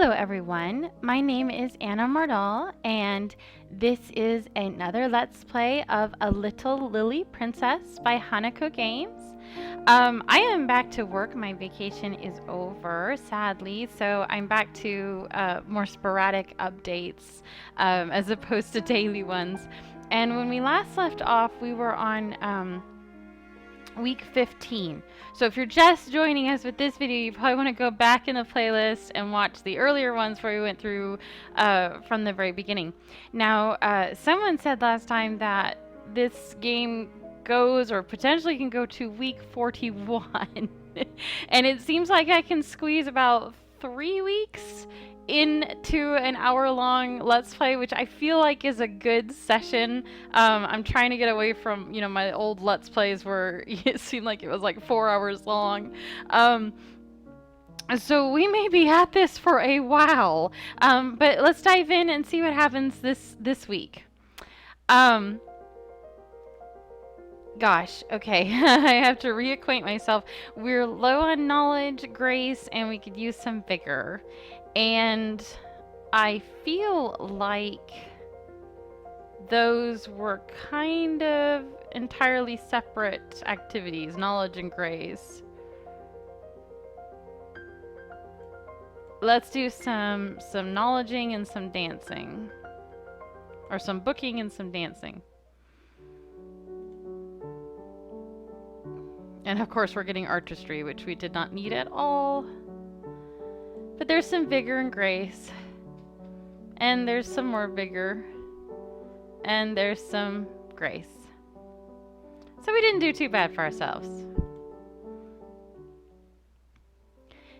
Hello everyone, my name is Anna Mardal and this is another Let's Play of A Little Lily Princess by Hanako Games. I am back to work. My vacation is over, sadly, so I'm back to more sporadic updates as opposed to daily ones. And when we last left off, we were on week 15. So if you're just joining us with this video, you probably want to go back in the playlist and watch the earlier ones where we went through from the very beginning. Now, someone said last time that this game goes or potentially can go to week 41. And it seems like I can squeeze about 3 weeks into an hour-long Let's Play, which I feel like is a good session. I'm trying to get away from, my old Let's Plays where it seemed like it was like 4 hours long. So we may be at this for a while, but let's dive in and see what happens this week. Gosh, okay, I have to reacquaint myself. We're low on knowledge, grace, and we could use some vigor. And I feel like those were kind of entirely separate activities, knowledge and grace. Let's do some knowledging and some dancing. Or some booking and some dancing. And of course we're getting artistry, which we did not need at all. But there's some vigor and grace. And there's some more vigor. And there's some grace. So we didn't do too bad for ourselves.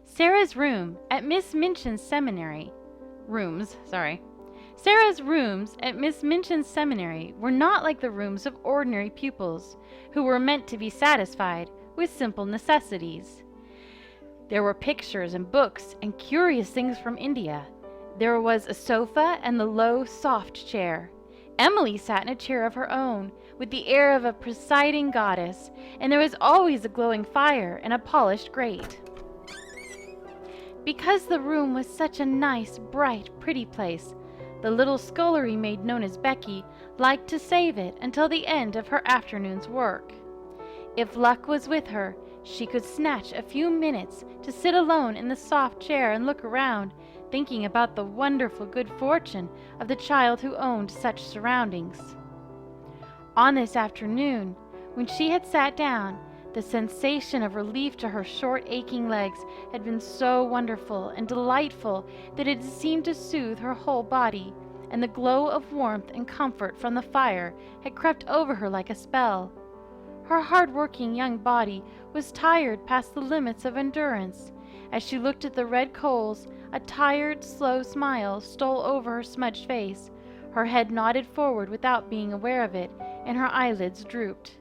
Sarah's room at Miss Minchin's seminary. Sarah's rooms at Miss Minchin's seminary were not like the rooms of ordinary pupils, who were meant to be satisfied with simple necessities. There were pictures and books and curious things from India. There was a sofa and the low, soft chair. Emily sat in a chair of her own, with the air of a presiding goddess, and there was always a glowing fire and a polished grate. Because the room was such a nice, bright, pretty place, the little scullery maid known as Becky liked to save it until the end of her afternoon's work. If luck was with her, she could snatch a few minutes to sit alone in the soft chair and look around, thinking about the wonderful good fortune of the child who owned such surroundings. On this afternoon, when she had sat down, the sensation of relief to her short, aching legs had been so wonderful and delightful that it seemed to soothe her whole body, and the glow of warmth and comfort from the fire had crept over her like a spell. Her hard-working young body was tired past the limits of endurance. As she looked at the red coals, a tired, slow smile stole over her smudged face. Her head nodded forward without being aware of it, and her eyelids drooped.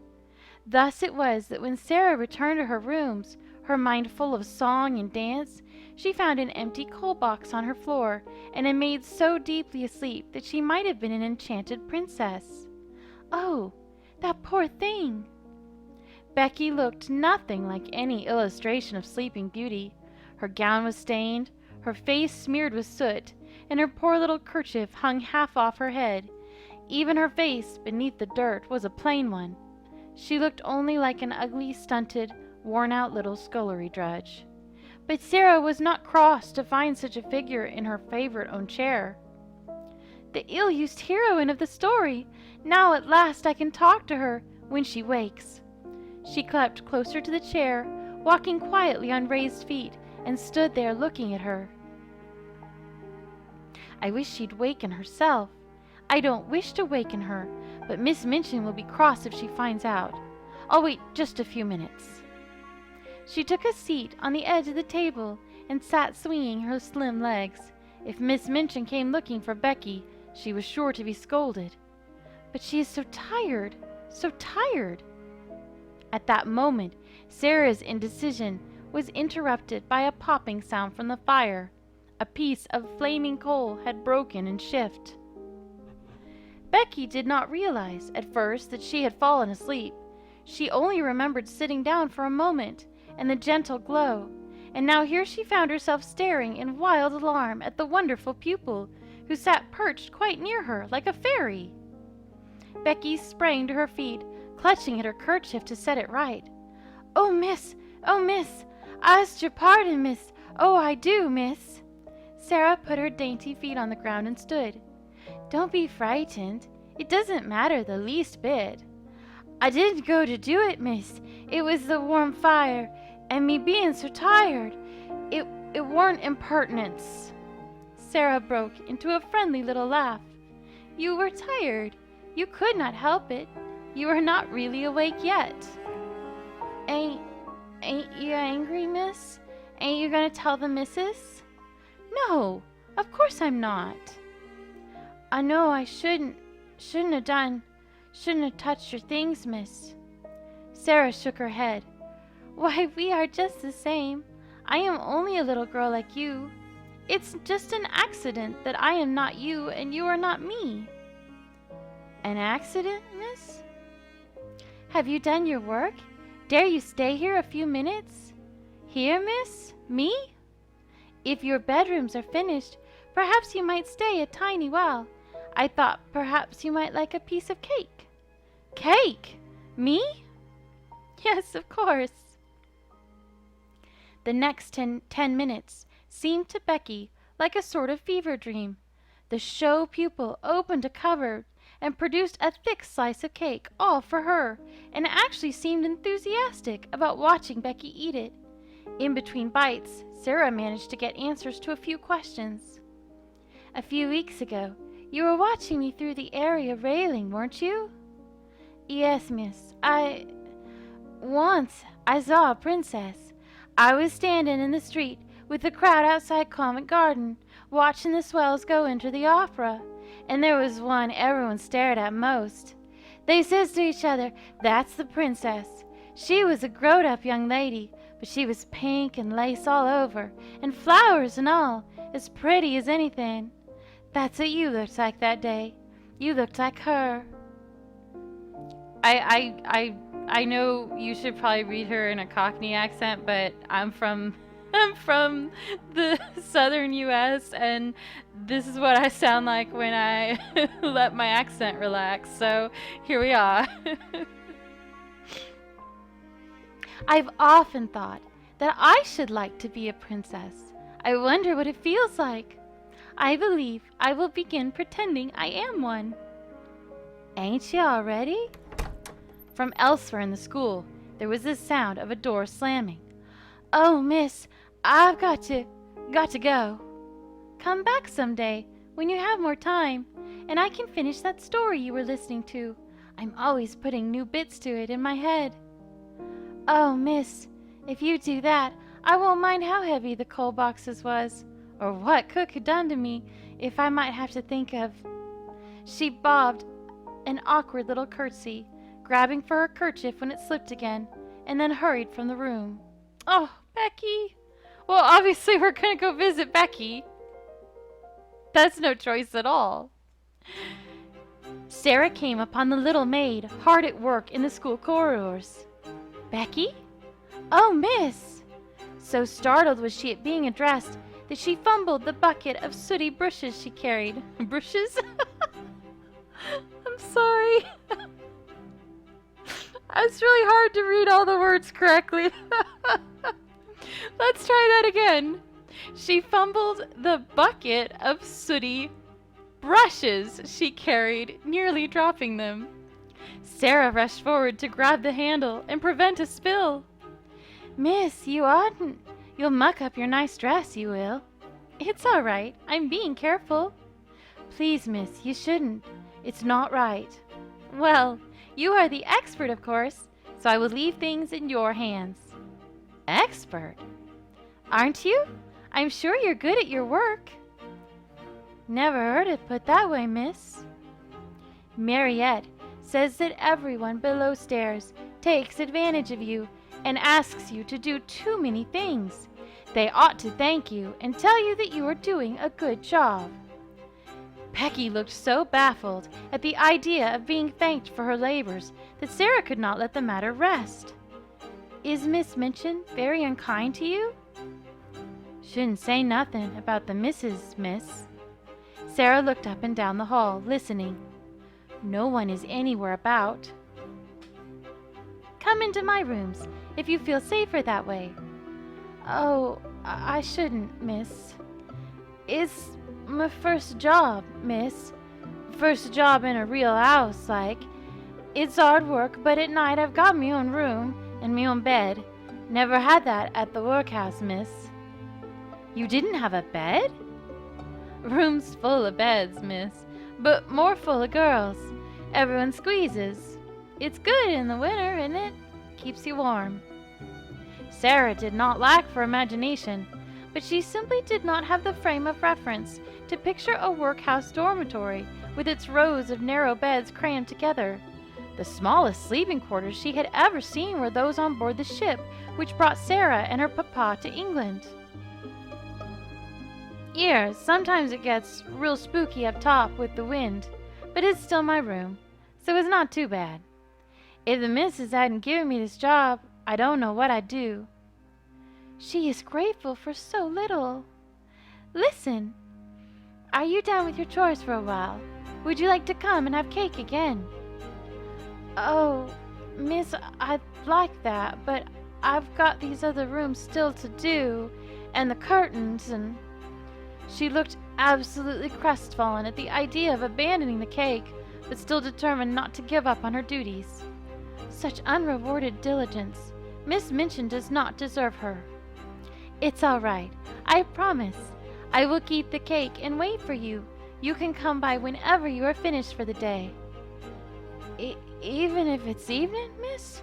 Thus it was that when Sarah returned to her rooms, her mind full of song and dance, she found an empty coal box on her floor, and a maid so deeply asleep that she might have been an enchanted princess. Oh, that poor thing! Becky looked nothing like any illustration of sleeping beauty. Her gown was stained, her face smeared with soot, and her poor little kerchief hung half off her head. Even her face, beneath the dirt, was a plain one. She looked only like an ugly, stunted, worn-out little scullery drudge. But Sarah was not cross to find such a figure in her favorite own chair. The ill-used heroine of the story! Now at last I can talk to her when she wakes. She crept closer to the chair, walking quietly on raised feet, and stood there looking at her. I wish she'd waken herself. I don't wish to waken her, but Miss Minchin will be cross if she finds out. I'll wait just a few minutes. She took a seat on the edge of the table and sat swinging her slim legs. If Miss Minchin came looking for Becky, she was sure to be scolded. But she is so tired, so tired. At that moment, Sarah's indecision was interrupted by a popping sound from the fire. A piece of flaming coal had broken in shift. Becky did not realize at first that she had fallen asleep. She only remembered sitting down for a moment and the gentle glow, and now here she found herself staring in wild alarm at the wonderful pupil, who sat perched quite near her like a fairy. Becky sprang to her feet, clutching at her kerchief to set it right. "Oh, miss! Oh, miss! I ask your pardon, miss! Oh, I do, miss!" Sarah put her dainty feet on the ground and stood. "Don't be frightened. It doesn't matter the least bit. I didn't go to do it, miss. It was the warm fire, and me being so tired. It warn't impertinence." Sarah broke into a friendly little laugh. "You were tired. You could not help it. You are not really awake yet." Ain't you angry, miss? Ain't you gonna tell the missus?" "No, of course I'm not." "I know I shouldn't have touched your things, miss." Sarah shook her head. "Why, we are just the same. I am only a little girl like you. It's just an accident that I am not you and you are not me." "An accident, miss?" "Have you done your work? Dare you stay here a few minutes?" "Here, miss? Me?" "If your bedrooms are finished, perhaps you might stay a tiny while. I thought perhaps you might like a piece of cake." "Cake? Me?" "Yes, of course." The next 10 minutes seemed to Becky like a sort of fever dream. The show pupil opened a cupboard and produced a thick slice of cake, all for her, and actually seemed enthusiastic about watching Becky eat it. In between bites, Sarah managed to get answers to a few questions. "A few weeks ago, you were watching me through the area railing, weren't you?" "Yes, miss. Once I saw a princess. I was standing in the street with the crowd outside Covent Garden, watching the swells go into the opera, and there was one everyone stared at most. They says to each other, 'That's the princess.' She was a growed-up young lady, but she was pink and lace all over, and flowers and all, as pretty as anything. That's what you looked like that day. You looked like her." I know you should probably read her in a Cockney accent, but I'm from the southern U.S. and this is what I sound like when I let my accent relax. So here we are. "I've often thought that I should like to be a princess. I wonder what it feels like. I believe I will begin pretending I am one." "Ain't you already?" From elsewhere in the school, there was the sound of a door slamming. "Oh, miss, I've got to go." "Come back someday, when you have more time, and I can finish that story you were listening to. I'm always putting new bits to it in my head." "Oh, miss, if you do that, I won't mind how heavy the coal boxes was, or what cook had done to me, if I might have to think of—" She bobbed an awkward little curtsy, grabbing for her kerchief when it slipped again, and then hurried from the room. "Oh, Becky! Well, obviously we're going to go visit Becky. That's no choice at all." Sarah came upon the little maid, hard at work in the school corridors. "Becky? Oh, miss!" So startled was she at being addressed that she fumbled the bucket of sooty brushes she carried. Brushes? I'm sorry. It's really hard to read all the words correctly. Let's try that again. She fumbled the bucket of sooty brushes she carried, nearly dropping them. Sarah rushed forward to grab the handle and prevent a spill. "Miss, you oughtn't. You'll muck up your nice dress, you will." "It's all right. I'm being careful." "Please, miss, you shouldn't. It's not right." "Well, you are the expert, of course, so I will leave things in your hands." "Expert? Aren't you? I'm sure you're good at your work." "Never heard it put that way, miss." "Mariette says that everyone below stairs takes advantage of you and asks you to do too many things. They ought to thank you and tell you that you are doing a good job." Becky looked so baffled at the idea of being thanked for her labors that Sarah could not let the matter rest. "Is Miss Minchin very unkind to you?" Shouldn't say nothing about the missus, miss. Sarah looked up and down the hall, listening. No one is anywhere about. Come into my rooms, if you feel safer that way. Oh, I shouldn't, miss. It's my first job, miss. First job in a real house, like. It's hard work, but at night I've got me own room and me own bed. Never had that at the workhouse, miss. You didn't have a bed? Room's full of beds, miss, but more full of girls. Everyone squeezes. It's good in the winter, isn't it? Keeps you warm. Sarah did not lack for imagination, but she simply did not have the frame of reference to picture a workhouse dormitory with its rows of narrow beds crammed together. The smallest sleeping quarters she had ever seen were those on board the ship which brought Sarah and her papa to England. Yeah, sometimes it gets real spooky up top with the wind, but it's still my room, so it's not too bad. If the missus hadn't given me this job, I don't know what I'd do. She is grateful for so little. Listen, are you done with your chores for a while? Would you like to come and have cake again? Oh, miss, I'd like that, but I've got these other rooms still to do, and the curtains, and... She looked absolutely crestfallen at the idea of abandoning the cake, but still determined not to give up on her duties. Such unrewarded diligence. Miss Minchin does not deserve her. It's all right. I promise. I will keep the cake and wait for you. You can come by whenever you are finished for the day. Even if it's evening, miss?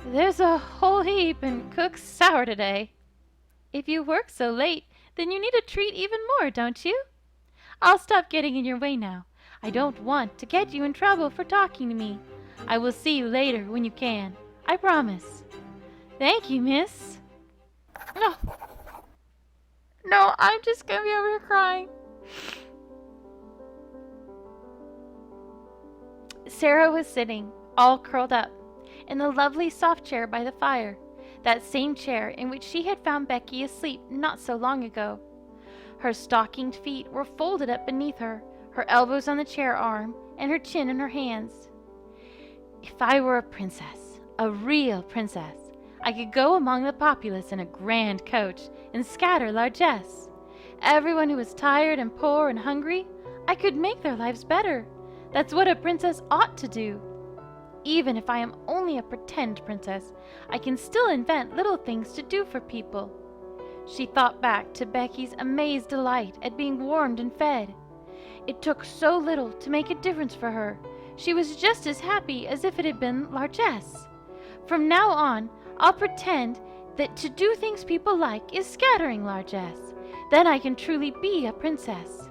There's a whole heap in cook's sour today. If you work so late, then you need a treat even more, don't you? I'll stop getting in your way now. I don't want to get you in trouble for talking to me. I will see you later when you can. I promise. Thank you, miss. No, I'm just gonna be over here crying. Sarah was sitting, all curled up, in the lovely soft chair by the fire, that same chair in which she had found Becky asleep not so long ago. Her stockinged feet were folded up beneath her elbows on the chair arm, and her chin in her hands. If I were a princess, a real princess, I could go among the populace in a grand coach and scatter largesse. Everyone who is tired and poor and hungry, I could make their lives better. That's what a princess ought to do. Even if I am only a pretend princess, I can still invent little things to do for people. She thought back to Becky's amazed delight at being warmed and fed. It took so little to make a difference for her. She was just as happy as if it had been largesse. From now on, I'll pretend that to do things people like is scattering largesse. Then I can truly be a princess.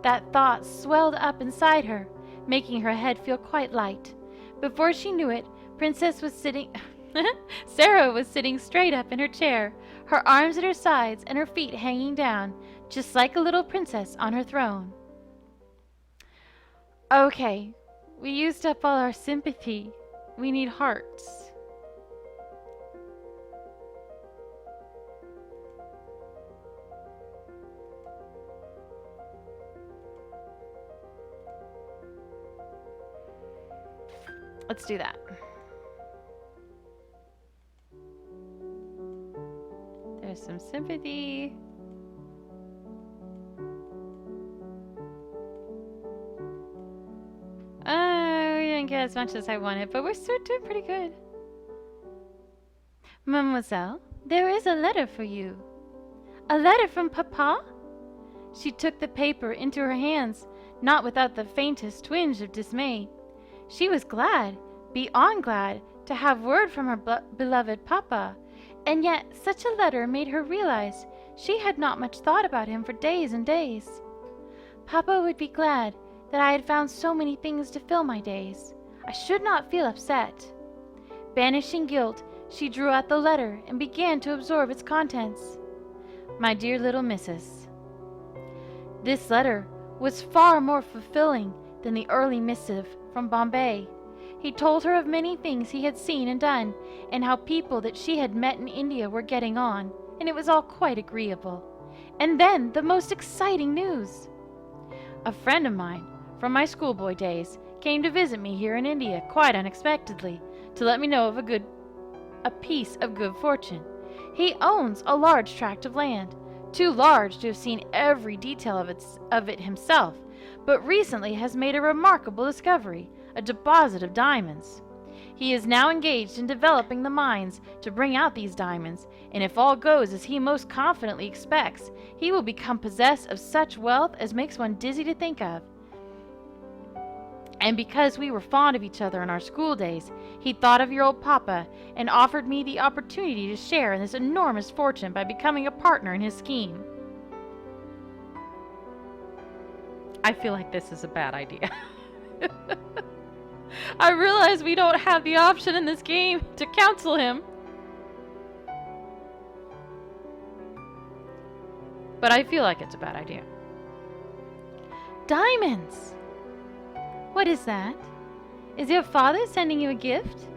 That thought swelled up inside her, making her head feel quite light. Before she knew it, Sarah was sitting straight up in her chair, her arms at her sides and her feet hanging down, just like a little princess on her throne. Okay, we used up all our sympathy. We need hearts. Let's do that. There's some sympathy. We didn't get as much as I wanted, but we're still doing pretty good. Mademoiselle, there is a letter for you. A letter from Papa? She took the paper into her hands, not without the faintest twinge of dismay. She was glad, beyond glad, to have word from her beloved Papa, and yet such a letter made her realize she had not much thought about him for days and days. Papa would be glad that I had found so many things to fill my days. I should not feel upset. Banishing guilt, she drew out the letter and began to absorb its contents. My dear little missus. This letter was far more fulfilling than the early missive from Bombay. He told her of many things he had seen and done, and how people that she had met in India were getting on, and it was all quite agreeable. And then the most exciting news! A friend of mine, from my schoolboy days, came to visit me here in India quite unexpectedly, to let me know of a piece of good fortune. He owns a large tract of land, too large to have seen every detail of it himself, but recently has made a remarkable discovery, a deposit of diamonds. He is now engaged in developing the mines to bring out these diamonds, and if all goes as he most confidently expects, he will become possessed of such wealth as makes one dizzy to think of. And because we were fond of each other in our school days, he thought of your old papa and offered me the opportunity to share in this enormous fortune by becoming a partner in his scheme. I feel like this is a bad idea. I realize we don't have the option in this game to counsel him. But I feel like it's a bad idea. Diamonds! What is that? Is your father sending you a gift?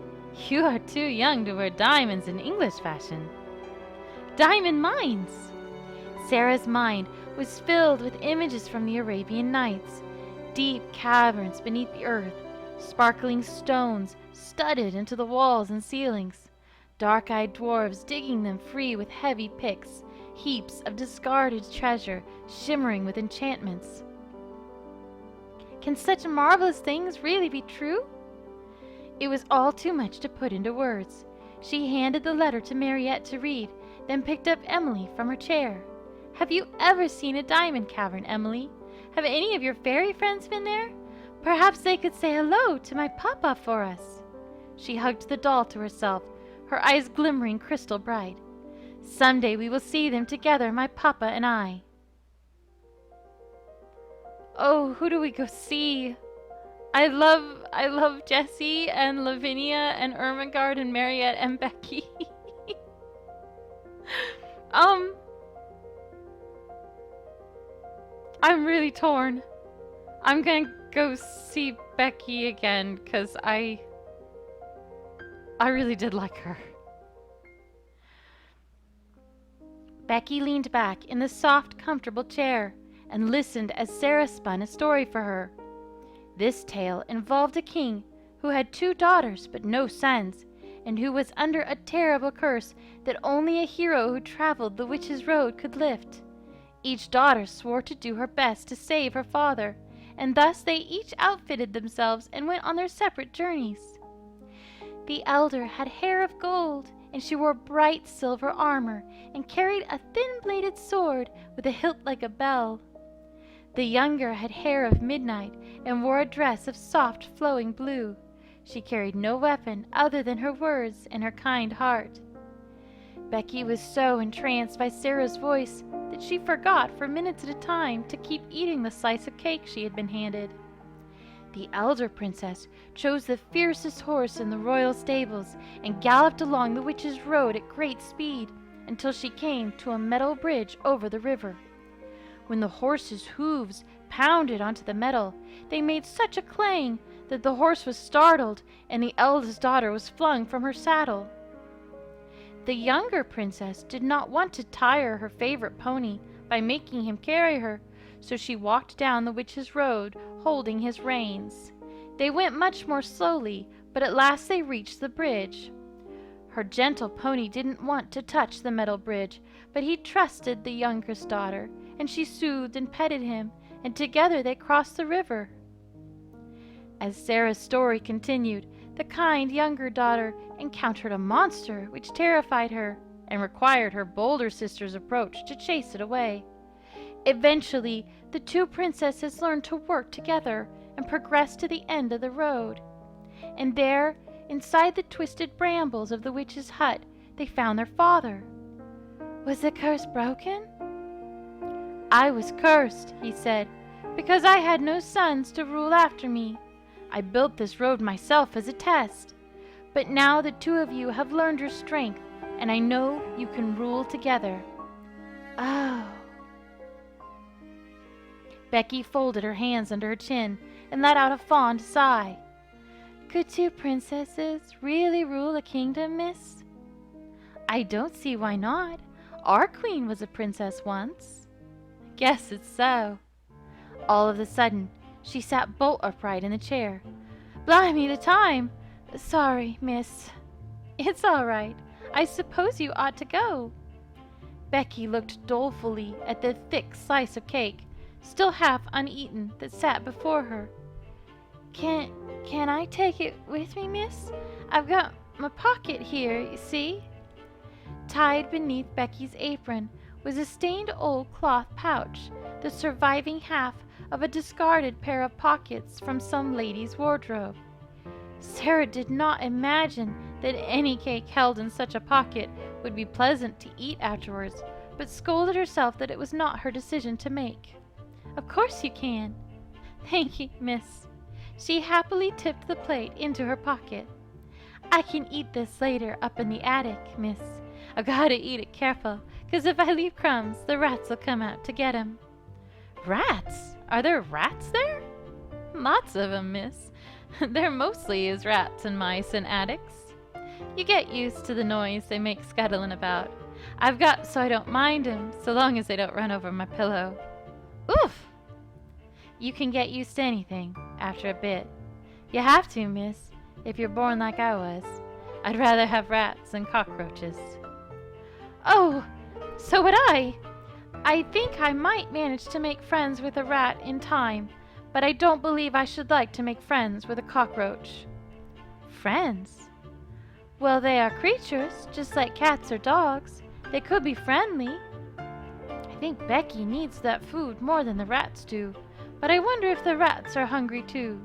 You are too young to wear diamonds in English fashion. Diamond mines! Sarah's mind was filled with images from the Arabian Nights. Deep caverns beneath the earth, sparkling stones studded into the walls and ceilings, dark-eyed dwarves digging them free with heavy picks, heaps of discarded treasure shimmering with enchantments. Can such marvelous things really be true? It was all too much to put into words. She handed the letter to Mariette to read, then picked up Emily from her chair. Have you ever seen a diamond cavern, Emily? Have any of your fairy friends been there? Perhaps they could say hello to my papa for us. She hugged the doll to herself, her eyes glimmering crystal bright. Someday we will see them together, my papa and I. Oh, who do we go see? I love Jessie and Levinia and Ermengarde and Mariette and Becky. I'm really torn. I'm gonna go see Becky again because I really did like her. Becky leaned back in the soft, comfortable chair and listened as Sarah spun a story for her. This tale involved a king who had 2 daughters but no sons, and who was under a terrible curse that only a hero who traveled the witch's road could lift. Each daughter swore to do her best to save her father, and thus they each outfitted themselves and went on their separate journeys. The elder had hair of gold, and she wore bright silver armor and carried a thin-bladed sword with a hilt like a bell. The younger had hair of midnight and wore a dress of soft flowing blue. She carried no weapon other than her words and her kind heart. Becky was so entranced by Sarah's voice that she forgot for minutes at a time to keep eating the slice of cake she had been handed. The elder princess chose the fiercest horse in the royal stables and galloped along the witch's road at great speed until she came to a metal bridge over the river. When the horse's hooves pounded onto the metal, they made such a clang that the horse was startled and the eldest daughter was flung from her saddle. The younger princess did not want to tire her favorite pony by making him carry her, so she walked down the witch's road holding his reins. They went much more slowly, but at last they reached the bridge. Her gentle pony didn't want to touch the metal bridge, but he trusted the youngest daughter, and she soothed and petted him, and together they crossed the river. As Sarah's story continued, the kind younger daughter encountered a monster which terrified her and required her bolder sister's approach to chase it away. Eventually, the 2 princesses learned to work together and progressed to the end of the road. And there, inside the twisted brambles of the witch's hut, they found their father. Was the curse broken? I was cursed, he said, because I had no sons to rule after me. I built this road myself as a test. But now the 2 of you have learned your strength, and I know you can rule together. Oh. Becky folded her hands under her chin and let out a fond sigh. Could 2 princesses really rule a kingdom, miss? I don't see why not. Our queen was a princess once. Guess it's so. All of a sudden, she sat bolt upright in the chair. Blimey, the time! Sorry, miss. It's all right. I suppose you ought to go. Becky looked dolefully at the thick slice of cake, still half uneaten, that sat before her. Can I take it with me, miss? I've got my pocket here, you see. Tied beneath Becky's apron was a stained old cloth pouch, the surviving half of a discarded pair of pockets from some lady's wardrobe. Sarah did not imagine that any cake held in such a pocket would be pleasant to eat afterwards, but scolded herself that it was not her decision to make. Of course you can. Thank you, miss. She happily tipped the plate into her pocket. I can eat this later up in the attic, miss. I've got to eat it careful, 'cause if I leave crumbs, the rats will come out to get 'em. Rats? Are there rats there? Lots of 'em, miss. There mostly is rats and mice in attics. You get used to the noise they make scuttling about. I've got so I don't mind 'em, so long as they don't run over my pillow. Oof! You can get used to anything, after a bit. You have to, miss, if you're born like I was. I'd rather have rats than cockroaches. Oh, so would I! I think I might manage to make friends with a rat in time, but I don't believe I should like to make friends with a cockroach. Friends? Well, they are creatures, just like cats or dogs. They could be friendly. I think Becky needs that food more than the rats do, but I wonder if the rats are hungry too.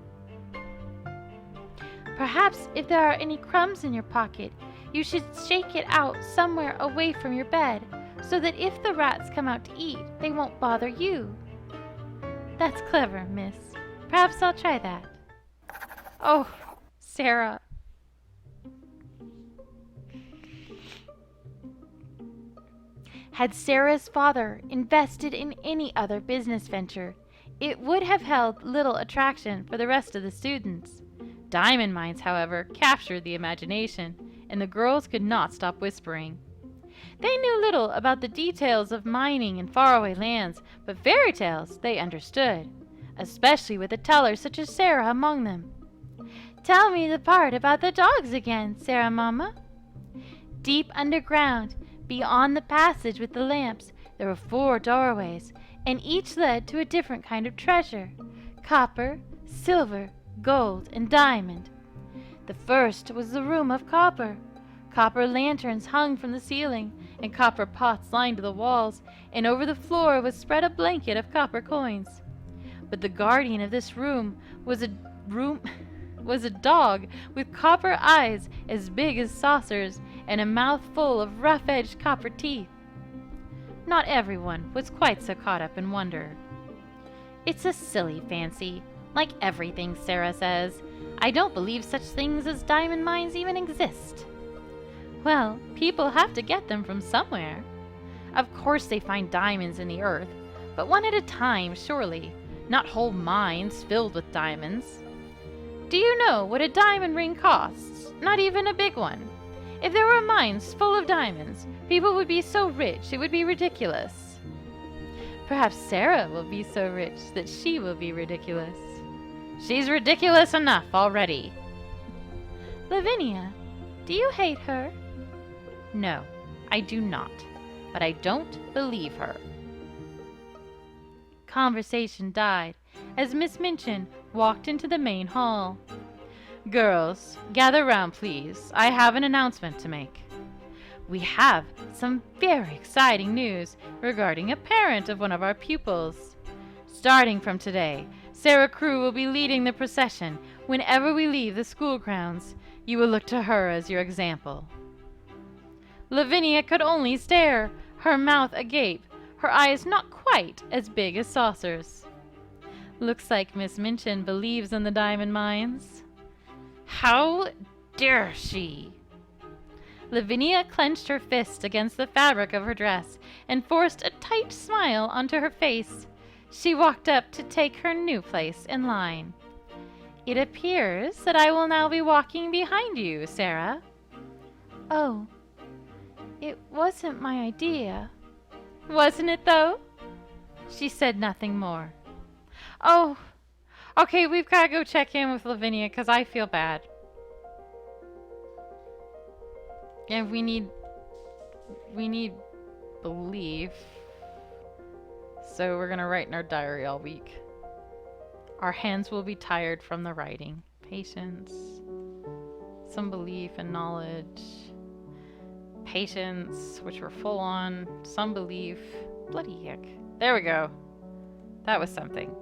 Perhaps if there are any crumbs in your pocket, you should shake it out somewhere away from your bed, so that if the rats come out to eat, they won't bother you. That's clever, miss. Perhaps I'll try that. Oh, Sarah. Had Sarah's father invested in any other business venture, it would have held little attraction for the rest of the students. Diamond mines, however, captured the imagination, and the girls could not stop whispering. They knew little about the details of mining in faraway lands, but fairy tales they understood, especially with a teller such as Sarah among them. Tell me the part about the dogs again, Sarah Mamma. Deep underground, beyond the passage with the lamps, there were 4 doorways, and each led to a different kind of treasure: copper, silver, gold, and diamond. The first was the room of copper. Copper lanterns hung from the ceiling, and copper pots lined the walls, and over the floor was spread a blanket of copper coins. But the guardian of this room was a dog with copper eyes as big as saucers and a mouth full of rough-edged copper teeth. Not everyone was quite so caught up in wonder. It's a silly fancy, like everything Sarah says. I don't believe such things as diamond mines even exist. Well, people have to get them from somewhere. Of course they find diamonds in the earth, but one at a time, surely, not whole mines filled with diamonds. Do you know what a diamond ring costs? Not even a big one. If there were mines full of diamonds, people would be so rich it would be ridiculous. Perhaps Sarah will be so rich that she will be ridiculous. She's ridiculous enough already. Levinia, do you hate her? No, I do not, but I don't believe her. Conversation died as Miss Minchin walked into the main hall. Girls, gather round, please. I have an announcement to make. We have some very exciting news regarding a parent of one of our pupils. Starting from today, Sarah Crewe will be leading the procession whenever we leave the school grounds. You will look to her as your example. Lavinia could only stare, her mouth agape, her eyes not quite as big as saucers. Looks like Miss Minchin believes in the diamond mines. How dare she? Lavinia clenched her fist against the fabric of her dress and forced a tight smile onto her face. She walked up to take her new place in line. It appears that I will now be walking behind you, Sarah. Oh, It wasn't my idea. Wasn't it, though? She said nothing more. Oh, okay, we've got to go check in with Levinia because I feel bad. And we need belief. So we're going to write in our diary all week. Our hands will be tired from the writing. Patience. Some belief and knowledge. Patience, which we're full on. Some belief. Bloody heck. There we go. That was something.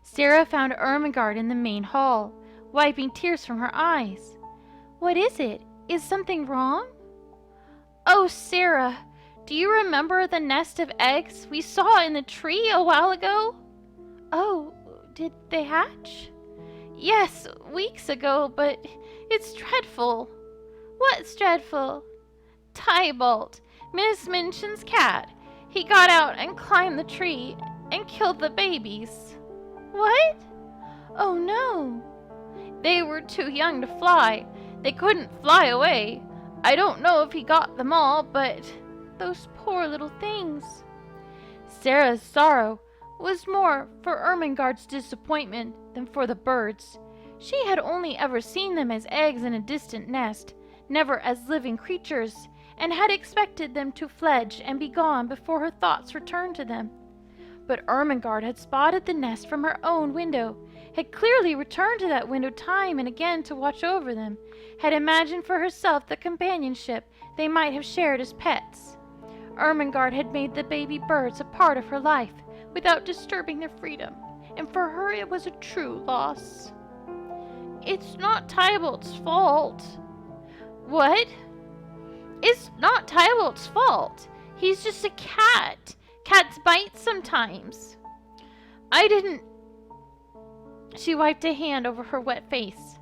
Sarah found Ermengarde in the main hall, wiping tears from her eyes. What is it? Is something wrong? Oh, Sarah, do you remember the nest of eggs we saw in the tree a while ago? Oh, did they hatch? Yes, weeks ago, but it's dreadful. What's dreadful? Tybalt, Miss Minchin's cat. He got out and climbed the tree and killed the babies. What? Oh no. They were too young to fly. They couldn't fly away. I don't know if he got them all, but those poor little things. Sarah's sorrow was more for Ermengarde's disappointment than for the birds. She had only ever seen them as eggs in a distant nest, never as living creatures, and had expected them to fledge and be gone before her thoughts returned to them. But Ermengarde had spotted the nest from her own window, had clearly returned to that window time and again to watch over them, had imagined for herself the companionship they might have shared as pets. Ermengarde had made the baby birds a part of her life without disturbing their freedom, and for her it was a true loss. It's not Tybalt's fault. What? It's not Tybalt's fault. He's just a cat. Cats bite sometimes. I didn't... She wiped a hand over her wet face.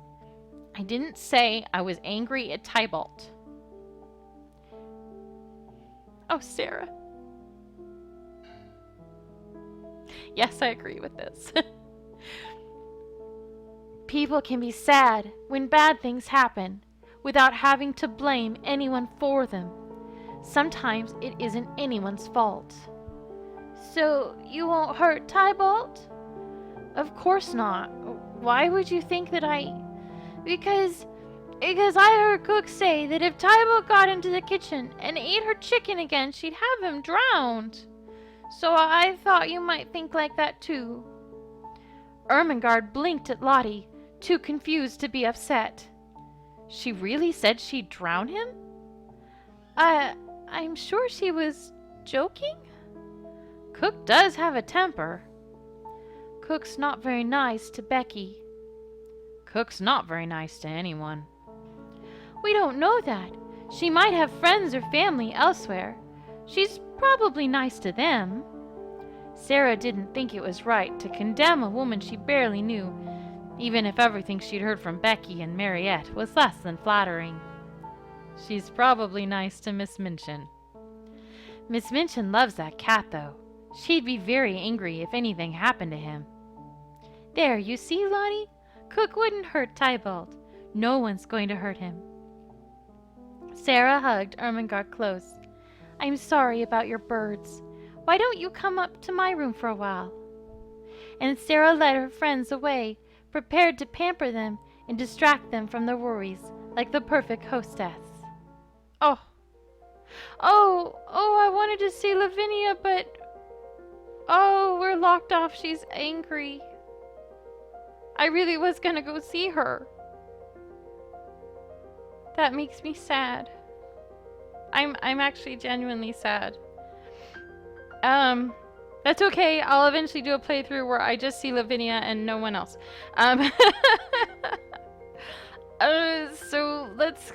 I didn't say I was angry at Tybalt. Oh, Sarah. Yes, I agree with this. People can be sad when bad things happen without having to blame anyone for them. Sometimes it isn't anyone's fault. So you won't hurt Tybalt? Of course not. Why would you think that I... Because I heard Cook say that if Tybalt got into the kitchen and ate her chicken again, she'd have him drowned. So I thought you might think like that too. Ermengarde blinked at Lottie, too confused to be upset. She really said she'd drown him? I'm sure she was joking. Cook does have a temper. Cook's not very nice to Becky. Cook's not very nice to anyone. We don't know that. She might have friends or family elsewhere. She's probably nice to them. Sarah didn't think it was right to condemn a woman she barely knew, even if everything she'd heard from Becky and Mariette was less than flattering. She's probably nice to Miss Minchin. Miss Minchin loves that cat, though. She'd be very angry if anything happened to him. There, you see, Lottie? Cook wouldn't hurt Tybalt. No one's going to hurt him. Sarah hugged Ermengarde close. I'm sorry about your birds. Why don't you come up to my room for a while? And Sarah led her friends away, prepared to pamper them and distract them from their worries, like the perfect hostess. Oh, I wanted to see Levinia, but... Oh, we're locked off. She's angry. I really was gonna go see her. That makes me sad. I'm actually genuinely sad. That's okay. I'll eventually do a playthrough where I just see Levinia and no one else. So let's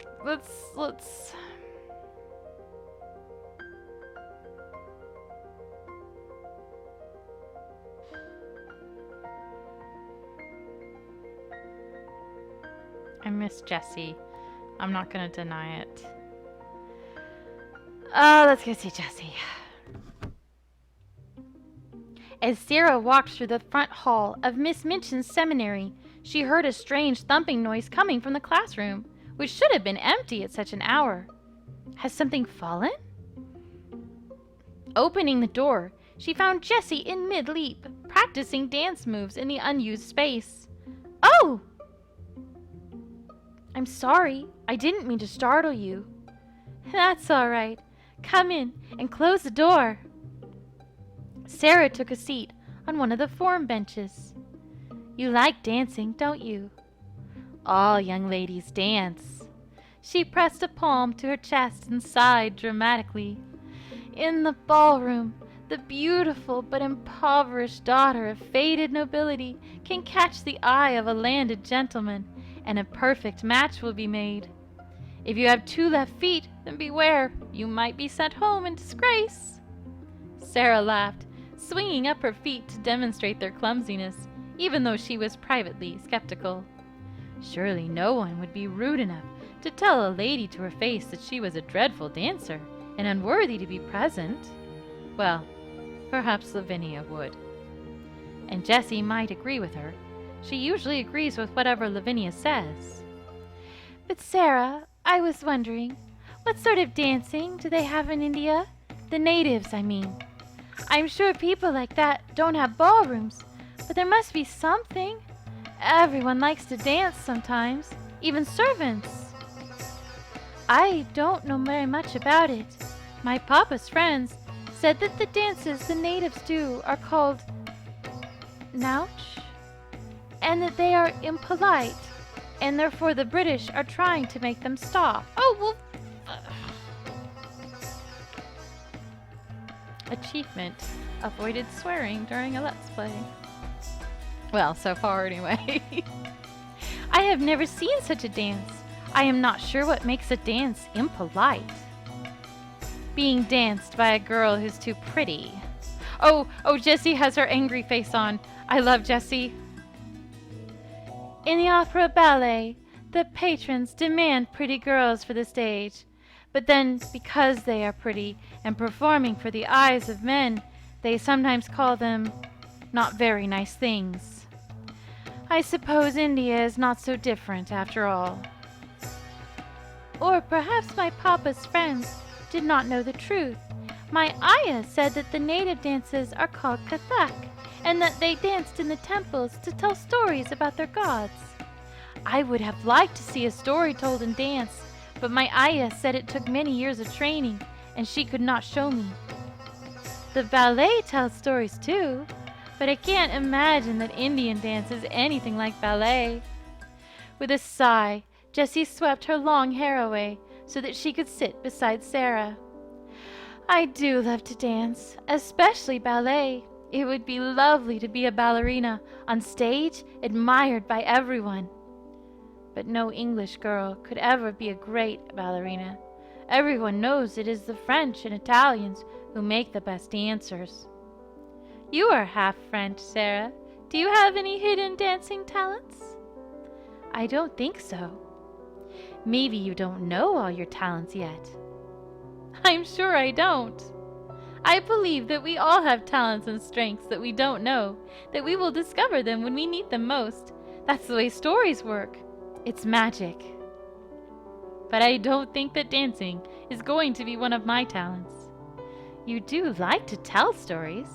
I miss Jessie. I'm not gonna deny it. Let's go see Jessie. As Sarah walked through the front hall of Miss Minchin's seminary, she heard a strange thumping noise coming from the classroom, which should have been empty at such an hour. Has something fallen? Opening the door, she found Jessie in mid-leap, practicing dance moves in the unused space. Oh! I'm sorry. I didn't mean to startle you. That's all right. Come in and close the door. Sarah took a seat on one of the form benches. You like dancing, don't you? All young ladies dance. She pressed a palm to her chest and sighed dramatically. In the ballroom, the beautiful but impoverished daughter of faded nobility can catch the eye of a landed gentleman, and a perfect match will be made. If you have 2 left feet, then beware, you might be sent home in disgrace. Sarah laughed, swinging up her feet to demonstrate their clumsiness, even though she was privately skeptical. Surely no one would be rude enough to tell a lady to her face that she was a dreadful dancer and unworthy to be present. Well, perhaps Levinia would. And Jessie might agree with her. She usually agrees with whatever Levinia says. But Sarah, I was wondering, what sort of dancing do they have in India? The natives, I mean. I'm sure people like that don't have ballrooms, but there must be something. Everyone likes to dance sometimes, even servants. I don't know very much about it. My papa's friends said that the dances the natives do are called nouch, and that they are impolite, and therefore the British are trying to make them stop. Oh, well... Achievement: avoided swearing during a Let's Play. Well, so far anyway. I have never seen such a dance. I am not sure what makes a dance impolite. Being danced by a girl who's too pretty. Oh, Jessie has her angry face on. I love Jessie. In the opera ballet, the patrons demand pretty girls for the stage. But then, because they are pretty and performing for the eyes of men, they sometimes call them not very nice things. I suppose India is not so different after all. Or perhaps my papa's friends did not know the truth. My ayah said that the native dances are called Kathak, and that they danced in the temples to tell stories about their gods. I would have liked to see a story told in dance, but my ayah said it took many years of training, and she could not show me. The ballet tells stories too, but I can't imagine that Indian dance is anything like ballet. With a sigh, Jessie swept her long hair away so that she could sit beside Sarah. I do love to dance, especially ballet. It would be lovely to be a ballerina on stage, admired by everyone. But no English girl could ever be a great ballerina. Everyone knows it is the French and Italians who make the best dancers. You are half French, Sarah. Do you have any hidden dancing talents? I don't think so. Maybe you don't know all your talents yet. I'm sure I don't. I believe that we all have talents and strengths that we don't know, that we will discover them when we need them most. That's the way stories work. It's magic. But I don't think that dancing is going to be one of my talents. You do like to tell stories.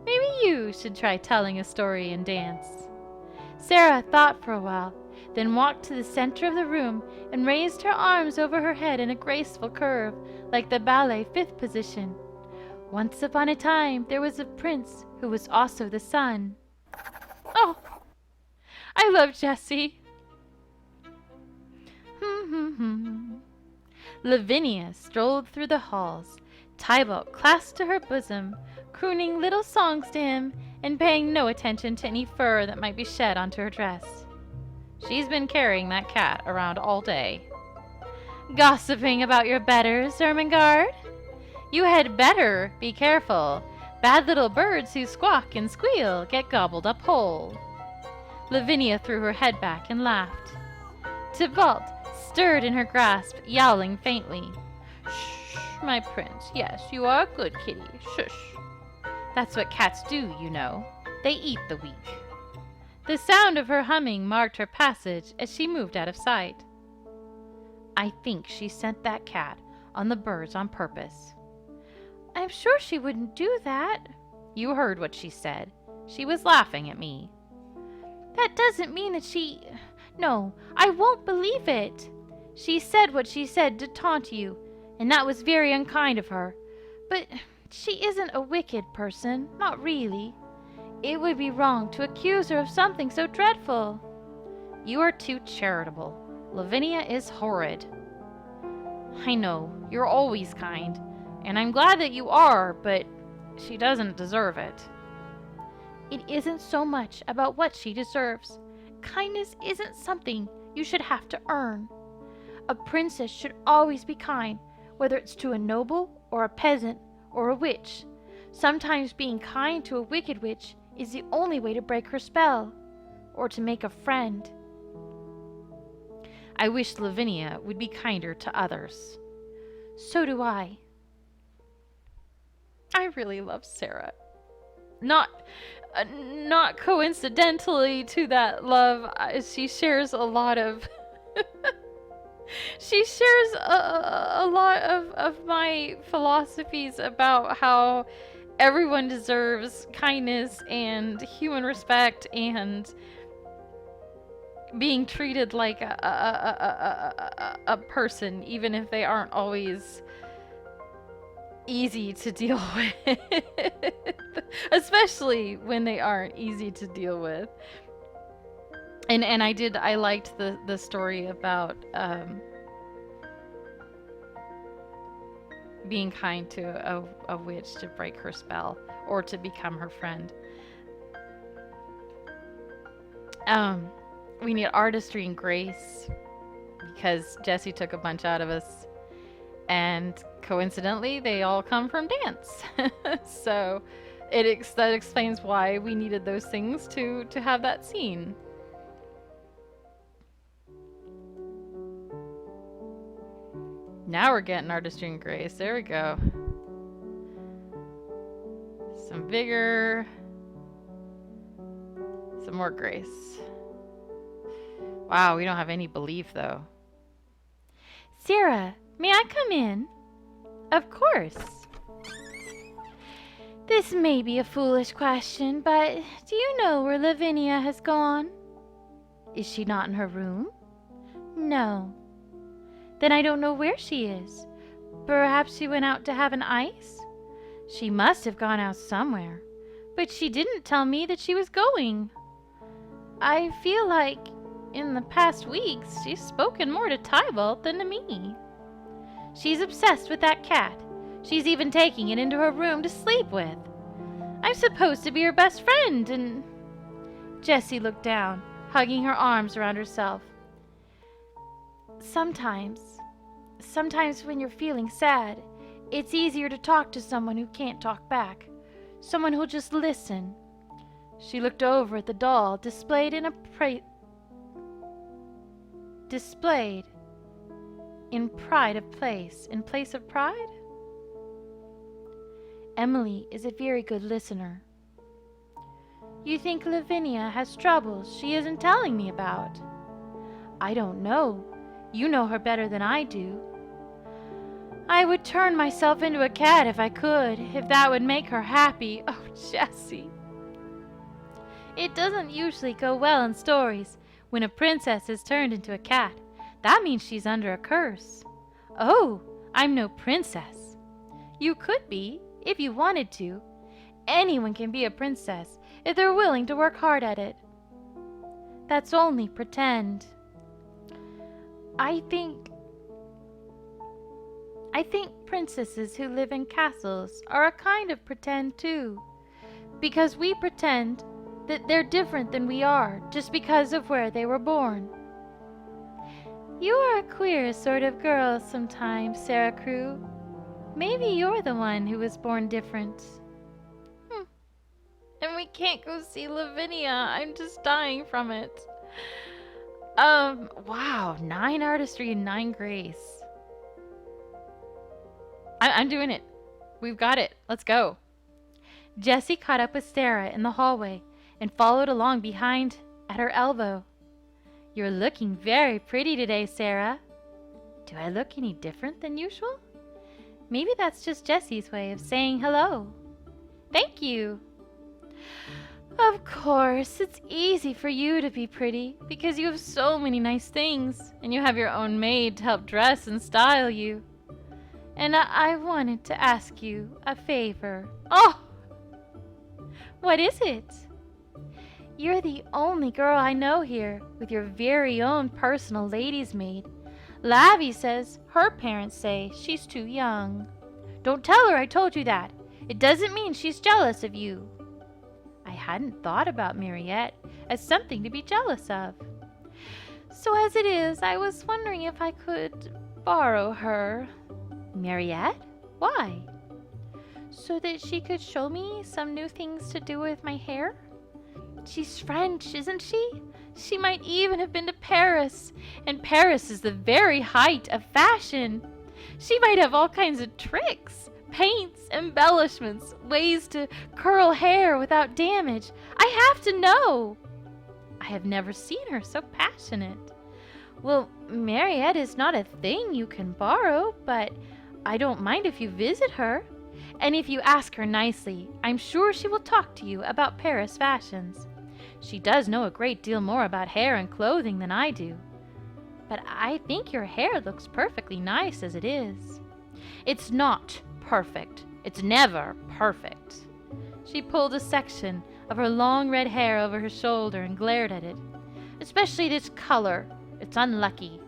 Maybe you should try telling a story and dance. Sarah thought for a while, then walked to the center of the room and raised her arms over her head in a graceful curve, like the ballet fifth position. Once upon a time, there was a prince who was also the sun. Oh, I love Jessie. Levinia strolled through the halls, Tybalt clasped to her bosom, crooning little songs to him and paying no attention to any fur that might be shed onto her dress. She's been carrying that cat around all day. Gossiping about your betters, Ermengarde? You had better be careful. Bad little birds who squawk and squeal get gobbled up whole. Levinia threw her head back and laughed. Tybalt stirred in her grasp, yowling faintly. Shh, my prince. Yes, you are a good kitty. Shush. That's what cats do, you know. They eat the weak. The sound of her humming marked her passage as she moved out of sight. I think she sent that cat on the birds on purpose." "I'm sure she wouldn't do that." "You heard what she said. She was laughing at me." "That doesn't mean that she... No, I won't believe it. She said what she said to taunt you, and that was very unkind of her. But she isn't a wicked person, not really. It would be wrong to accuse her of something so dreadful." "You are too charitable. Lavinia is horrid." "I know, you're always kind, and I'm glad that you are, but she doesn't deserve it." "It isn't so much about what she deserves. Kindness isn't something you should have to earn. A princess should always be kind, whether it's to a noble or a peasant or a witch. Sometimes being kind to a wicked witch is the only way to break her spell, or to make a friend." "I wish Lavinia would be kinder to others." "So do I." I really love Sarah. Not coincidentally to that love, she shares a lot of she shares a lot of my philosophies about how everyone deserves kindness and human respect and being treated like a person, even if they aren't always easy to deal with. Especially when they aren't easy to deal with. And I liked the story about being kind to a witch to break her spell or to become her friend. We need artistry and grace because Jessie took a bunch out of us, and coincidentally they all come from dance. So that explains why we needed those things to have that scene. Now we're getting artistry and grace. There we go. Some vigor. Some more grace. Wow, we don't have any belief though. "Sarah, may I come in?" Of course. "This may be a foolish question, but do you know where Levinia has gone?" Is she not in her room? "No." "Then I don't know where she is. Perhaps she went out to have an ice?" She must have gone out somewhere, but she didn't tell me that she was going. I feel like in the past weeks she's spoken more to Tybalt than to me. She's obsessed with that cat. She's even taking it into her room to sleep with. I'm supposed to be her best friend, and..." Jessie looked down, hugging her arms around herself. Sometimes when you're feeling sad, it's easier to talk to someone who can't talk back. Someone who'll just listen." She looked over at the doll displayed in place of pride. "Emily is a very good listener." "You think Lavinia has troubles she isn't telling me about?" "I don't know. You know her better than I do." "I would turn myself into a cat if I could, if that would make her happy." Oh, Jessie. "It doesn't usually go well in stories when a princess is turned into a cat. That means she's under a curse." "Oh, I'm no princess." "You could be, if you wanted to. Anyone can be a princess if they're willing to work hard at it. That's only pretend." I think princesses who live in castles are a kind of pretend too, because we pretend that they're different than we are just because of where they were born." "You are a queer sort of girl sometimes, Sarah Crew. Maybe you're the one who was born different." And we can't go see Levinia. I'm just dying from it. Wow, 9 artistry and 9 grace. I'm doing it. We've got it. Let's go. Jessie caught up with Sarah in the hallway and followed along behind at her elbow. "You're looking very pretty today, Sarah." Do I look any different than usual? Maybe that's just Jessie's way of saying hello. Thank you. Of course, it's easy for you to be pretty because you have so many nice things and you have your own maid to help dress and style you. And I wanted to ask you a favor. Oh! What is it? You're the only girl I know here with your very own personal lady's maid. Lavi says her parents say she's too young. Don't tell her I told you that. It doesn't mean she's jealous of you. I hadn't thought about Mariette as something to be jealous of. So as it is, I was wondering if I could borrow her. Mariette? Why? So that she could show me some new things to do with my hair? She's French, isn't she? She might even have been to Paris, and Paris is the very height of fashion. She might have all kinds of tricks, paints, embellishments, ways to curl hair without damage. I have to know. I have never seen her so passionate. Well, Mariette is not a thing you can borrow, but I don't mind if you visit her. And if you ask her nicely, I'm sure she will talk to you about Paris fashions. She does know a great deal more about hair and clothing than I do. But I think your hair looks perfectly nice as it is. It's not perfect. It's never perfect. She pulled a section of her long red hair over her shoulder and glared at it. Especially its color. It's unlucky.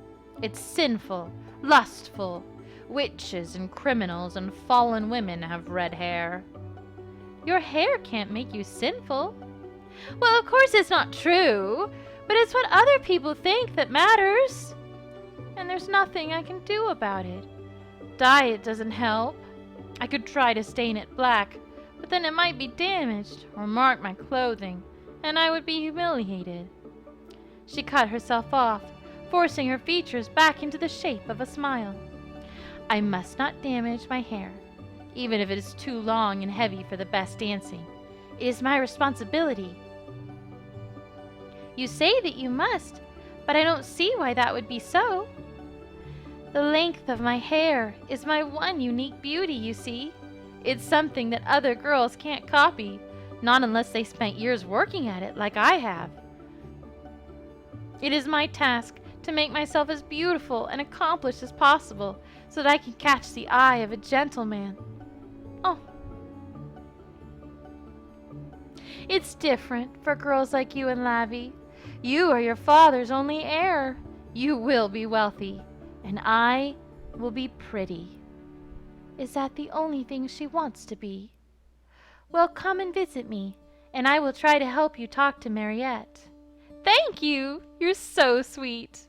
It's sinful, lustful. Witches and criminals and fallen women have red hair. Your hair can't make you sinful. Well, of course it's not true, but it's what other people think that matters. And there's nothing I can do about it. Diet doesn't help. I could try to stain it black, but then it might be damaged or mark my clothing, and I would be humiliated. She cut herself off, forcing her features back into the shape of a smile. I must not damage my hair, even if it is too long and heavy for the best dancing. It is my responsibility. You say that you must, but I don't see why that would be so. The length of my hair is my one unique beauty, you see. It's something that other girls can't copy, not unless they spent years working at it like I have. It is my task to make myself as beautiful and accomplished as possible so that I can catch the eye of a gentleman. Oh. It's different for girls like you and Lavi. You are your father's only heir. You will be wealthy, and I will be pretty. Is that the only thing she wants to be? Well, come and visit me, and I will try to help you talk to Mariette. Thank you! You're so sweet.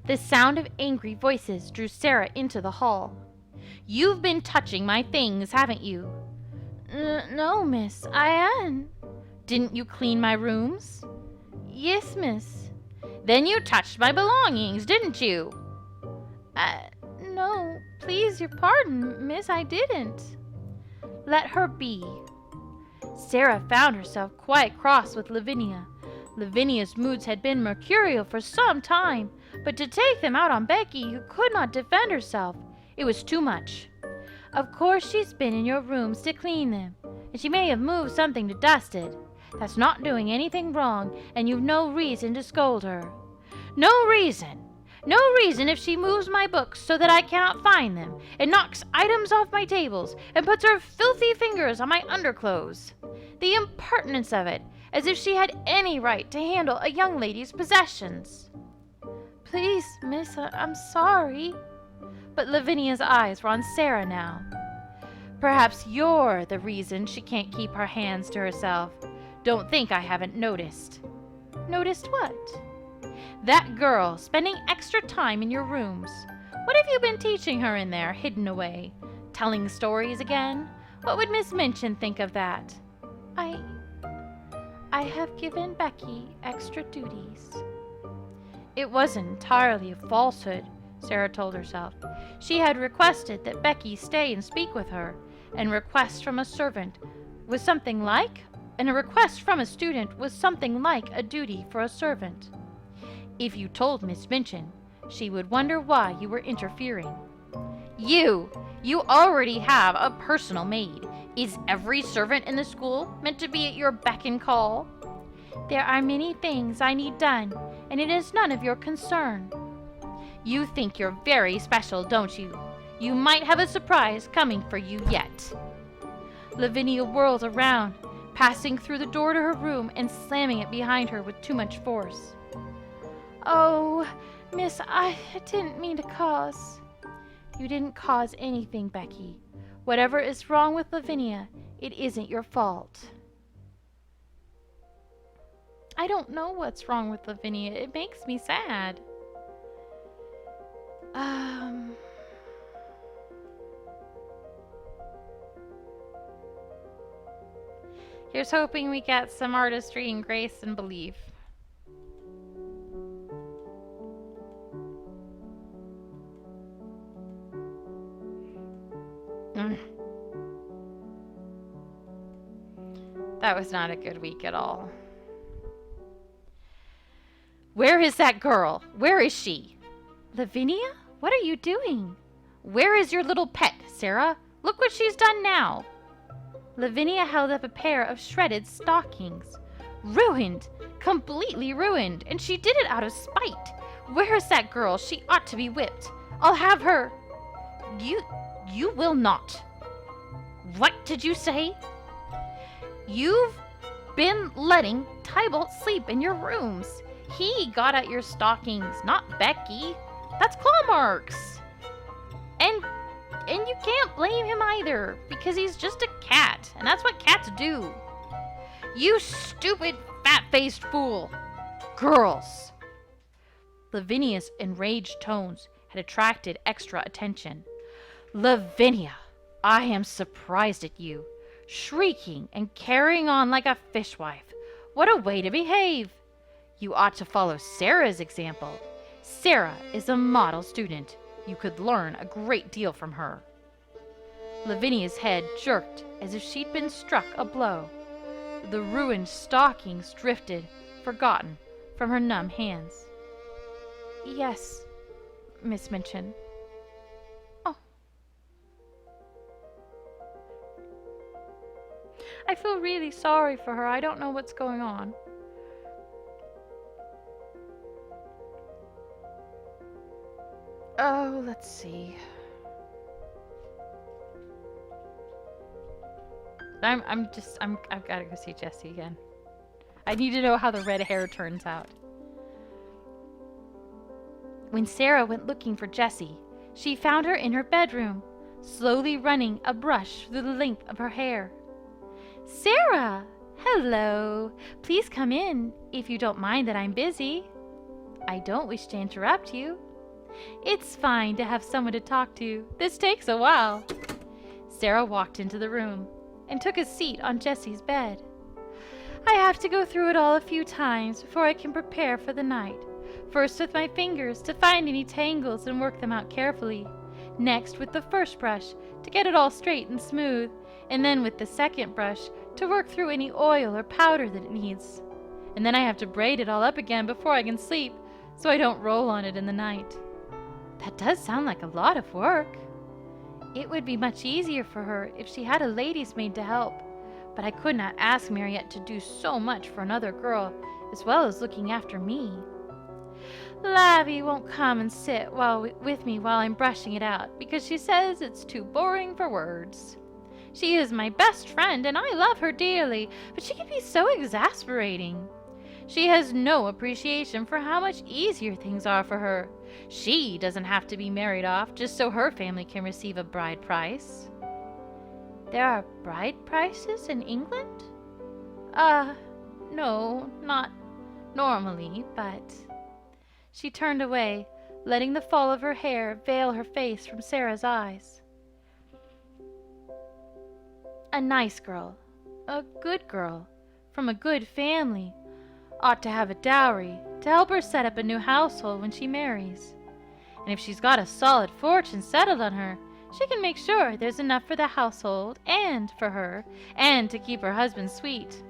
The sound of angry voices drew Sarah into the hall. You've been touching my things, haven't you? No, miss, I ain't. Didn't you clean my rooms? Yes, miss. Then you touched my belongings, didn't you? No, please your pardon, miss, I didn't. Let her be. Sarah found herself quite cross with Levinia. Lavinia's moods had been mercurial for some time, but to take them out on Becky, who could not defend herself, it was too much. Of course she's been in your rooms to clean them, and she may have moved something to dust it. That's not doing anything wrong, and you've no reason to scold her. No reason! No reason if she moves my books so that I cannot find them, and knocks items off my tables, and puts her filthy fingers on my underclothes. The impertinence of it, as if she had any right to handle a young lady's possessions. Please, miss, I'm sorry. But Lavinia's eyes were on Sarah now. Perhaps you're the reason she can't keep her hands to herself. Don't think I haven't noticed. Noticed what? That girl spending extra time in your rooms. What have you been teaching her in there, hidden away? Telling stories again? What would Miss Minchin think of that? I have given Becky extra duties. It wasn't entirely a falsehood, Sarah told herself. She had requested that Becky stay and speak with her, and request from a servant was something like and a request from a student was something like a duty for a servant. If you told Miss Minchin, she would wonder why you were interfering. You already have a personal maid. Is every servant in the school meant to be at your beck and call? There are many things I need done, and it is none of your concern. You think you're very special, don't you? You might have a surprise coming for you yet. Levinia whirled around, passing through the door to her room and slamming it behind her with too much force. Oh, miss, I didn't mean to cause. You didn't cause anything, Becky. Whatever is wrong with Levinia, it isn't your fault. I don't know what's wrong with Levinia. It makes me sad. Here's hoping we get some artistry and grace and belief. That was not a good week at all. Where is that girl? Where is she? Levinia? What are you doing? Where is your little pet, Sarah? Look what she's done now. Levinia held up a pair of shredded stockings. Ruined! Completely ruined! And she did it out of spite! Where is that girl? She ought to be whipped. I'll have her. You will not. What did you say? You've been letting Tybalt sleep in your rooms. He got at your stockings, not Becky. That's claw marks. And you can't blame him either, because he's just a cat, and that's what cats do. You stupid, fat-faced fool. Girls. Lavinia's enraged tones had attracted extra attention. Levinia, I am surprised at you. Shrieking and carrying on like a fishwife. What a way to behave. You ought to follow Sarah's example. Sarah is a model student. You could learn a great deal from her. Lavinia's head jerked as if she'd been struck a blow. The ruined stockings drifted, forgotten, from her numb hands. Yes, Miss Minchin. Oh. I feel really sorry for her. I don't know what's going on. Oh, let's see. I've got to go see Jessie again. I need to know how the red hair turns out. When Sarah went looking for Jessie, she found her in her bedroom, slowly running a brush through the length of her hair. Sarah! Hello! Please come in, if you don't mind that I'm busy. I don't wish to interrupt you. It's fine to have someone to talk to. This takes a while. Sarah walked into the room and took a seat on Jessie's bed. I have to go through it all a few times before I can prepare for the night. First with my fingers to find any tangles and work them out carefully. Next with the first brush to get it all straight and smooth. And then with the second brush to work through any oil or powder that it needs. And then I have to braid it all up again before I can sleep, so I don't roll on it in the night. That does sound like a lot of work. It would be much easier for her if she had a lady's maid to help, but I could not ask Mariette to do so much for another girl, as well as looking after me. Lavy won't come and sit with me while I'm brushing it out, because she says it's too boring for words. She is my best friend, and I love her dearly, but she can be so exasperating. She has no appreciation for how much easier things are for her. She doesn't have to be married off just so her family can receive a bride price. There are bride prices in England? No, not normally, but... She turned away, letting the fall of her hair veil her face from Sarah's eyes. A nice girl, a good girl, from a good family, ought to have a dowry to help her set up a new household when she marries. And if she's got a solid fortune settled on her, she can make sure there's enough for the household and for her, and to keep her husband sweet.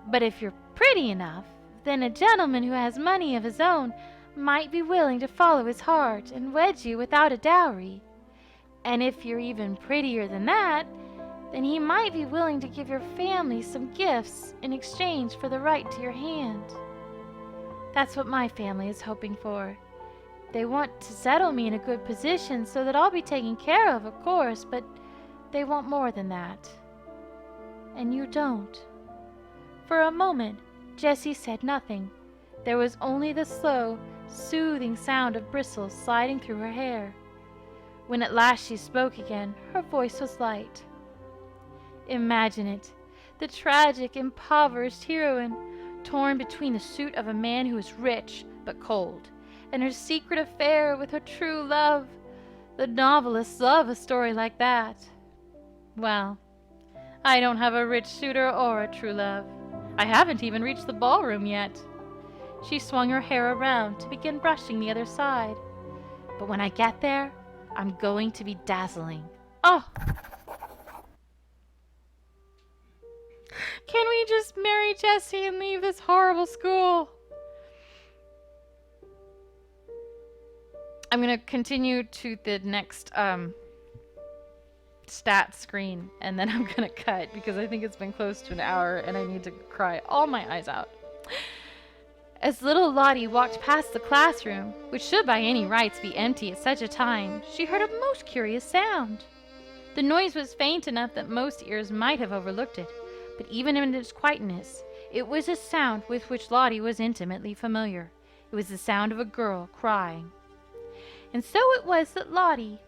But if you're pretty enough, then a gentleman who has money of his own might be willing to follow his heart and wed you without a dowry. And if you're even prettier than that, then he might be willing to give your family some gifts in exchange for the right to your hand. That's what my family is hoping for. They want to settle me in a good position so that I'll be taken care of course, but they want more than that. And you don't. For a moment, Jessie said nothing. There was only the slow, soothing sound of bristles sliding through her hair. When at last she spoke again, her voice was light. Imagine it, the tragic, impoverished heroine, torn between the suit of a man who is rich but cold, and her secret affair with her true love. The novelists love a story like that. Well, I don't have a rich suitor or a true love. I haven't even reached the ballroom yet. She swung her hair around to begin brushing the other side. But when I get there, I'm going to be dazzling. Oh! Can we just marry Jessie and leave this horrible school? I'm going to continue to the next stat screen, and then I'm going to cut because I think it's been close to an hour and I need to cry all my eyes out. As little Lottie walked past the classroom, which should by any rights be empty at such a time, she heard a most curious sound. The noise was faint enough that most ears might have overlooked it, but even in its quietness, it was a sound with which Lottie was intimately familiar. It was the sound of a girl crying. And so it was that Lottie,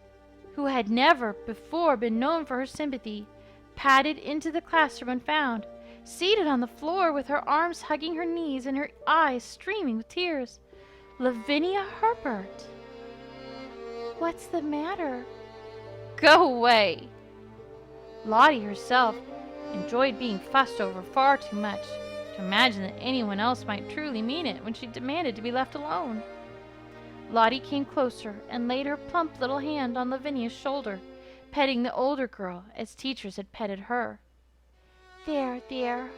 who had never before been known for her sympathy, padded into the classroom and found, seated on the floor with her arms hugging her knees and her eyes streaming with tears, Levinia Herbert. What's the matter? Go away! Lottie herself enjoyed being fussed over far too much to imagine that anyone else might truly mean it when she demanded to be left alone. Lottie came closer and laid her plump little hand on Lavinia's shoulder, petting the older girl as teachers had petted her. There, dear.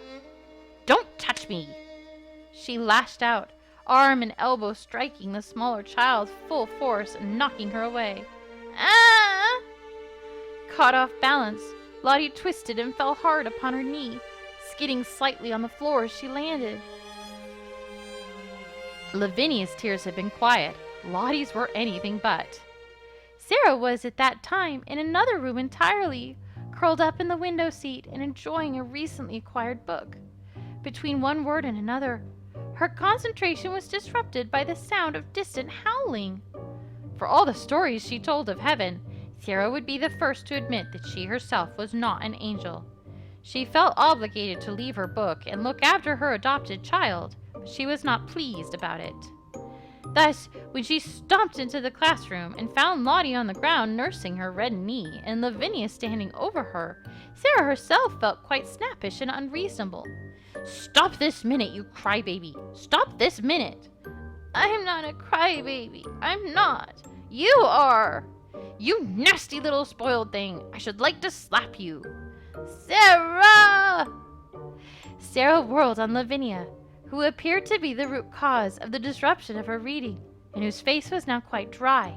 Don't touch me! She lashed out, arm and elbow striking the smaller child full force and knocking her away. Ah! Caught off balance, Lottie twisted and fell hard upon her knee, skidding slightly on the floor as she landed. Lavinia's tears had been quiet. Lottie's were anything but. Sarah was at that time in another room entirely, curled up in the window seat and enjoying a recently acquired book. Between one word and another, her concentration was disrupted by the sound of distant howling. For all the stories she told of heaven, Sarah would be the first to admit that she herself was not an angel. She felt obligated to leave her book and look after her adopted child, but she was not pleased about it. Thus, when she stomped into the classroom and found Lottie on the ground nursing her red knee and Lavinia standing over her, Sarah herself felt quite snappish and unreasonable. "Stop this minute, you crybaby! Stop this minute!" "I'm not a crybaby. I'm not. You are! You nasty little spoiled thing! I should like to slap you!" "Sarah!" Sarah whirled on Lavinia, who appeared to be the root cause of the disruption of her reading, and whose face was now quite dry.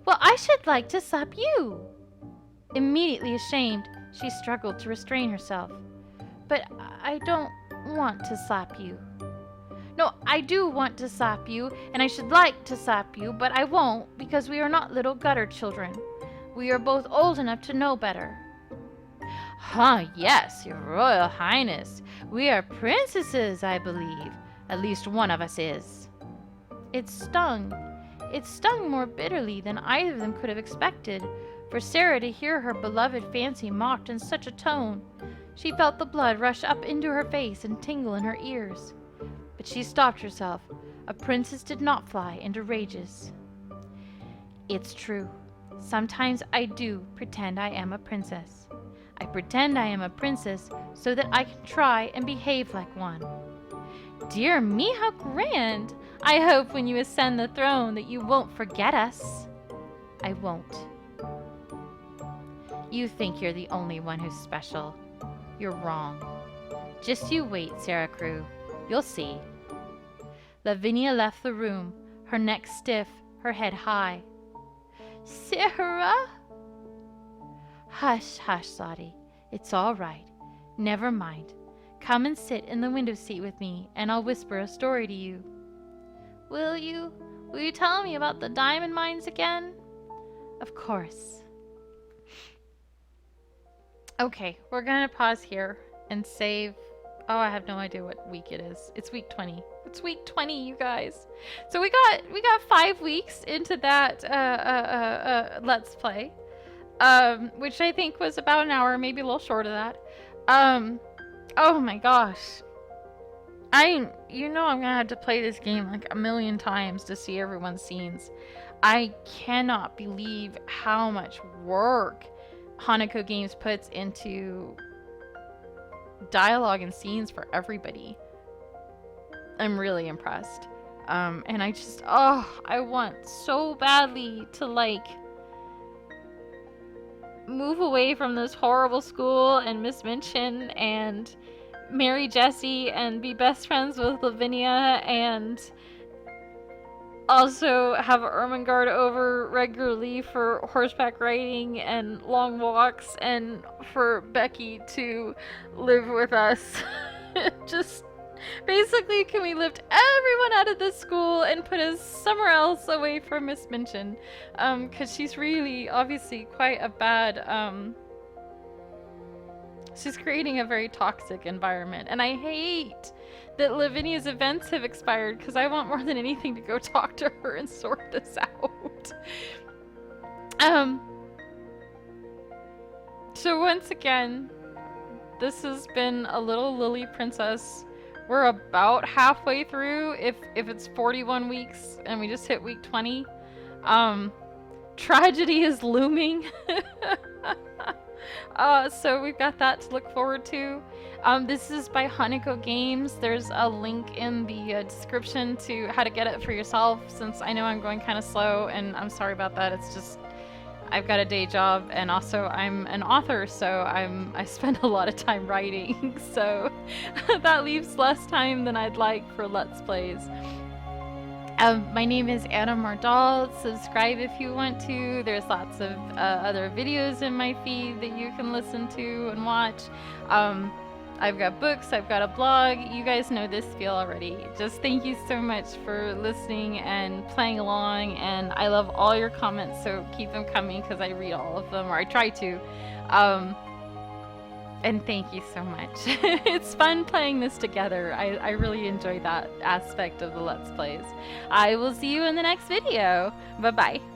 "Well, I should like to slap you." Immediately ashamed, she struggled to restrain herself. "But I don't want to slap you." "No, I do want to slap you, and I should like to slap you, but I won't, because we are not little gutter children. We are both old enough to know better." "Huh, yes, your Royal Highness. We are princesses, I believe. At least one of us is." It stung. It stung more bitterly than either of them could have expected, for Sarah to hear her beloved fancy mocked in such a tone. She felt the blood rush up into her face and tingle in her ears. But she stopped herself. A princess did not fly into rages. "It's true. Sometimes I do pretend I am a princess. I pretend I am a princess so that I can try and behave like one." "Dear me, how grand! I hope when you ascend the throne that you won't forget us." "I won't." "You think you're the only one who's special. You're wrong. Just you wait, Sarah Crew. You'll see. Lavinia left the room, her neck stiff, her head high. Sarah? Hush, hush, Lottie. It's all right. Never mind. Come and sit in the window seat with me, and I'll whisper a story to you. Will you? Will you tell me about the diamond mines again? Of course. Okay, we're gonna pause here and save. Oh, I have no idea what week it is. It's week 20. It's week 20, you guys. So we got 5 weeks into that Let's Play, which I think was about an hour, maybe a little short of that. Oh my gosh. I'm gonna have to play this game like a million times to see everyone's scenes. I cannot believe how much work Hanako Games puts into dialogue and scenes for everybody. I'm really impressed. And I just, I want so badly to like move away from this horrible school and Miss Minchin and marry Jessie and be best friends with Levinia and also have Ermengarde over regularly for horseback riding and long walks, and for Becky to live with us. Just basically, can we lift everyone out of this school and put us somewhere else away from Miss Minchin? Because she's really obviously quite a bad, she's creating a very toxic environment, and I hate that Lavinia's events have expired because I want more than anything to go talk to her and sort this out. So once again, this has been a little Lily Princess. We're about halfway through, if it's 41 weeks and we just hit week 20. Tragedy is looming. So we've got that to look forward to. This is by Hanako Games. There's a link in the description to how to get it for yourself, since I know I'm going kind of slow, and I'm sorry about that. It's just I've got a day job, and also I'm an author, so I spend a lot of time writing, so that leaves less time than I'd like for Let's Plays. My name is Anna Mardal. Subscribe if you want to. There's lots of other videos in my feed that you can listen to and watch. I've got books, I've got a blog. You guys know this feel already. Just thank you so much for listening and playing along, and I love all your comments, so keep them coming because I read all of them, or I try to. And thank you so much. It's fun playing this together. I really enjoy that aspect of the Let's Plays. I will see you in the next video. Bye-bye.